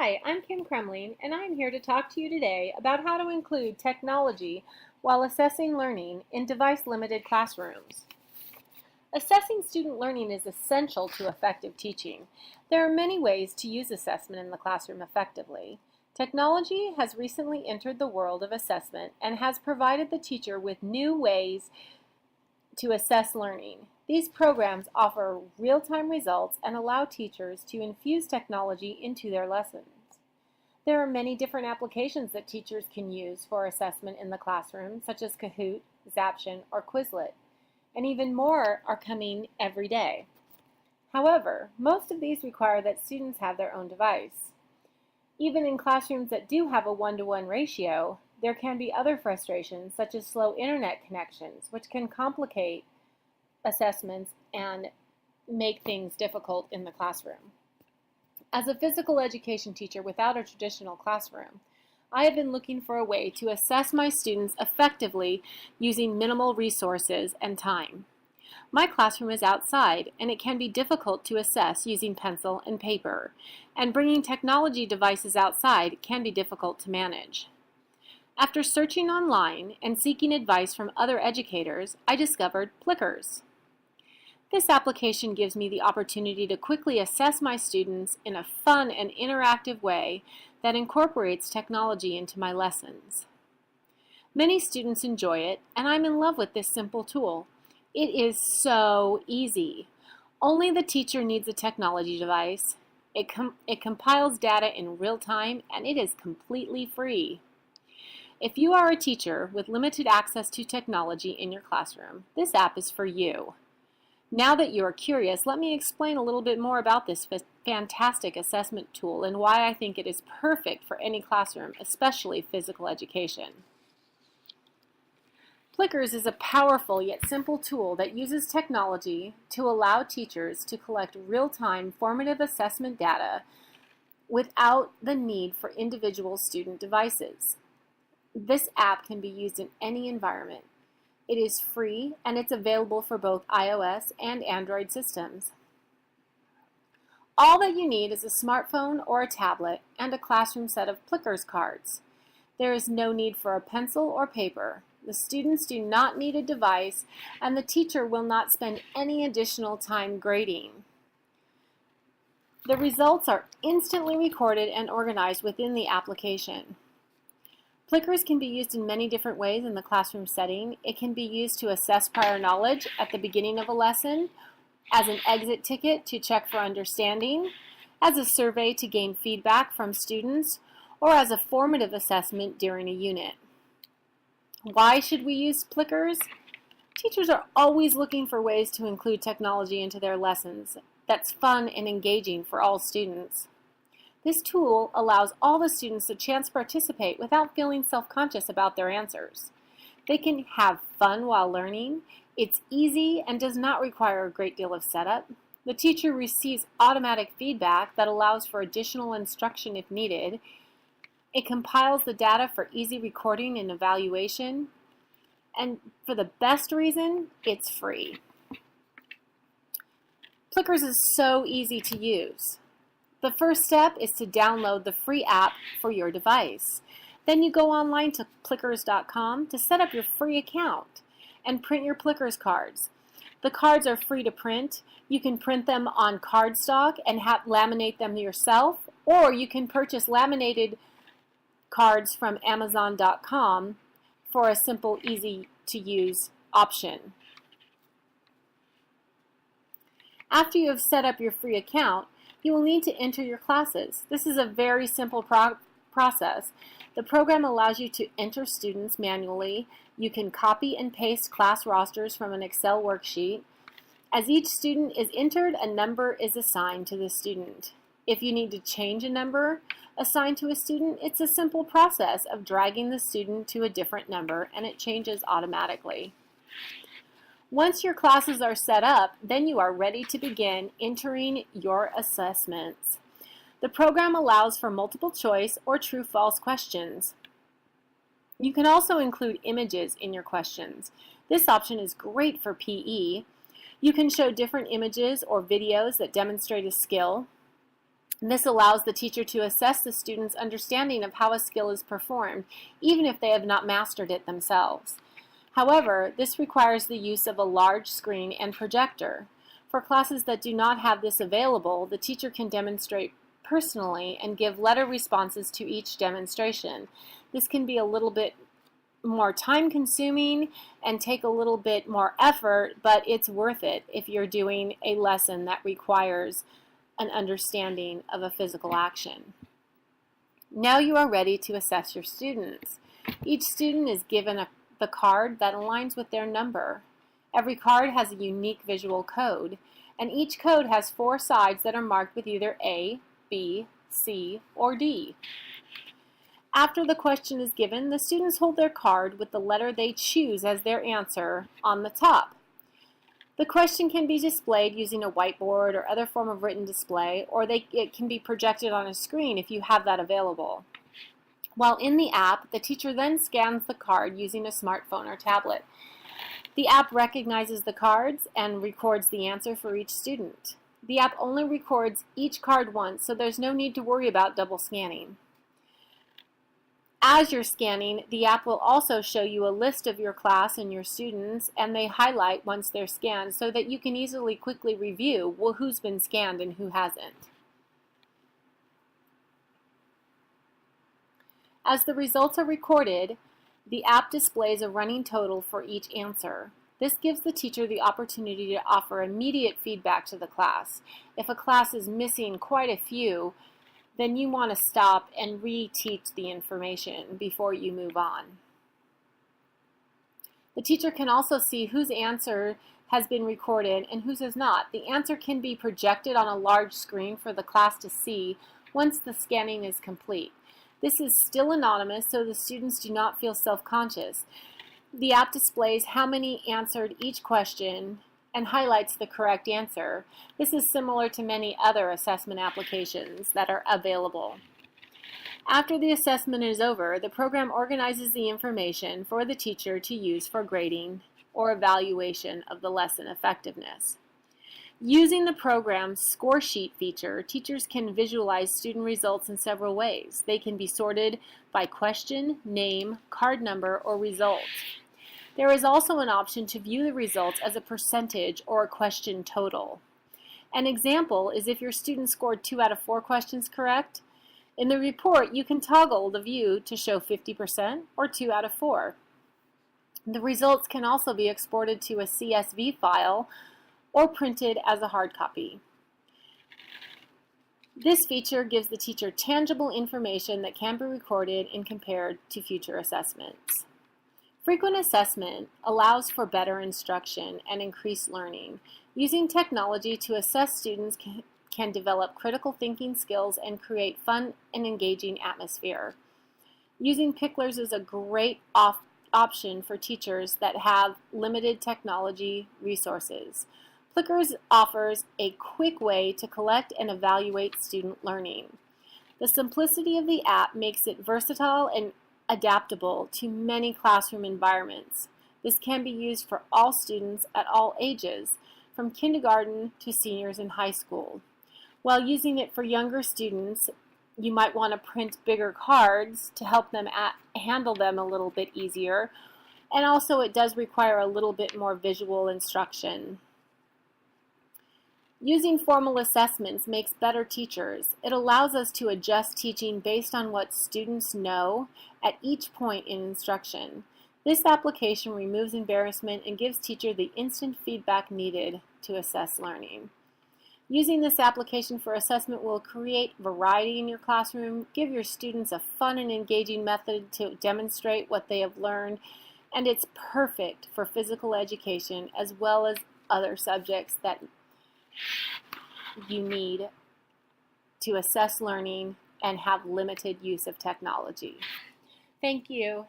Hi, I'm Kim Kremling, and I'm here to talk to you today about how to include technology while assessing learning in device-limited classrooms. Assessing student learning is essential to effective teaching. There are many ways to use assessment in the classroom effectively. Technology has recently entered the world of assessment and has provided the teacher with new ways to assess learning. These programs offer real-time results and allow teachers to infuse technology into their lessons. There are many different applications that teachers can use for assessment in the classroom, such as Kahoot, Zaption, or Quizlet, and even more are coming every day. However, most of these require that students have their own device. Even in classrooms that do have a one-to-one ratio, there can be other frustrations, such as slow internet connections, which can complicate assessments and make things difficult in the classroom. As a physical education teacher without a traditional classroom, I have been looking for a way to assess my students effectively using minimal resources and time. My classroom is outside, and it can be difficult to assess using pencil and paper, and bringing technology devices outside can be difficult to manage. After searching online and seeking advice from other educators, I discovered Plickers. This application gives me the opportunity to quickly assess my students in a fun and interactive way that incorporates technology into my lessons. Many students enjoy it, and I'm in love with this simple tool. It is so easy. Only the teacher needs a technology device. It compiles data in real time, and it is completely free. If you are a teacher with limited access to technology in your classroom, this app is for you. Now that you are curious, let me explain a little bit more about this fantastic assessment tool and why I think it is perfect for any classroom, especially physical education. Plickers is a powerful yet simple tool that uses technology to allow teachers to collect real-time formative assessment data without the need for individual student devices. This app can be used in any environment. It is free and it's available for both iOS and Android systems. All that you need is a smartphone or a tablet and a classroom set of Plickers cards. There is no need for a pencil or paper. The students do not need a device, and the teacher will not spend any additional time grading. The results are instantly recorded and organized within the application. Plickers can be used in many different ways in the classroom setting. It can be used to assess prior knowledge at the beginning of a lesson, as an exit ticket to check for understanding, as a survey to gain feedback from students, or as a formative assessment during a unit. Why should we use Plickers? Teachers are always looking for ways to include technology into their lessons that's fun and engaging for all students. This tool allows all the students a chance to participate without feeling self-conscious about their answers. They can have fun while learning. It's easy and does not require a great deal of setup. The teacher receives automatic feedback that allows for additional instruction if needed. It compiles the data for easy recording and evaluation. And for the best reason, it's free. Plickers is so easy to use. The first step is to download the free app for your device. Then you go online to plickers.com to set up your free account and print your Plickers cards. The cards are free to print. You can print them on cardstock and laminate them yourself, or you can purchase laminated cards from Amazon.com for a simple, easy-to-use option. After you have set up your free account, you will need to enter your classes. This is a very simple process. The program allows you to enter students manually. You can copy and paste class rosters from an Excel worksheet. As each student is entered, a number is assigned to the student. If you need to change a number assigned to a student, it's a simple process of dragging the student to a different number, and it changes automatically. Once your classes are set up, then you are ready to begin entering your assessments. The program allows for multiple choice or true-false questions. You can also include images in your questions. This option is great for PE. You can show different images or videos that demonstrate a skill. And this allows the teacher to assess the student's understanding of how a skill is performed, even if they have not mastered it themselves. However, this requires the use of a large screen and projector. For classes that do not have this available, the teacher can demonstrate personally and give letter responses to each demonstration. This can be a little bit more time-consuming and take a little bit more effort, but it's worth it if you're doing a lesson that requires an understanding of a physical action. Now you are ready to assess your students. Each student is given the card that aligns with their number. Every card has a unique visual code, and each code has 4 sides that are marked with either A, B, C, or D. After the question is given, the students hold their card with the letter they choose as their answer on the top. The question can be displayed using a whiteboard or other form of written display, or it can be projected on a screen if you have that available. While in the app, the teacher then scans the card using a smartphone or tablet. The app recognizes the cards and records the answer for each student. The app only records each card once, so there's no need to worry about double scanning. As you're scanning, the app will also show you a list of your class and your students, and they highlight once they're scanned so that you can easily quickly review who's been scanned and who hasn't. As the results are recorded, the app displays a running total for each answer. This gives the teacher the opportunity to offer immediate feedback to the class. If a class is missing quite a few, then you want to stop and re-teach the information before you move on. The teacher can also see whose answer has been recorded and whose has not. The answer can be projected on a large screen for the class to see once the scanning is complete. This is still anonymous, so the students do not feel self-conscious. The app displays how many answered each question and highlights the correct answer. This is similar to many other assessment applications that are available. After the assessment is over, the program organizes the information for the teacher to use for grading or evaluation of the lesson effectiveness. Using the program's score sheet feature, teachers can visualize student results in several ways. They can be sorted by question, name, card number, or result. There is also an option to view the results as a percentage or a question total. An example is if your student scored 2 out of 4 questions correct. In the report, you can toggle the view to show 50% or 2 out of 4. The results can also be exported to a CSV file or printed as a hard copy. This feature gives the teacher tangible information that can be recorded and compared to future assessments. Frequent assessment allows for better instruction and increased learning. Using technology to assess students can develop critical thinking skills and create fun and engaging atmosphere. Using Picklers is a great option for teachers that have limited technology resources. Picklers offers a quick way to collect and evaluate student learning. The simplicity of the app makes it versatile and adaptable to many classroom environments. This can be used for all students at all ages, from kindergarten to seniors in high school. While using it for younger students, you might want to print bigger cards to help them handle them a little bit easier, and also it does require a little bit more visual instruction. Using formal assessments makes better teachers. It allows us to adjust teaching based on what students know at each point in instruction. This application removes embarrassment and gives teacher the instant feedback needed to assess learning. Using this application for assessment will create variety in your classroom, give your students a fun and engaging method to demonstrate what they have learned, and it's perfect for physical education as well as other subjects that you need to assess learning and have limited use of technology. Thank you.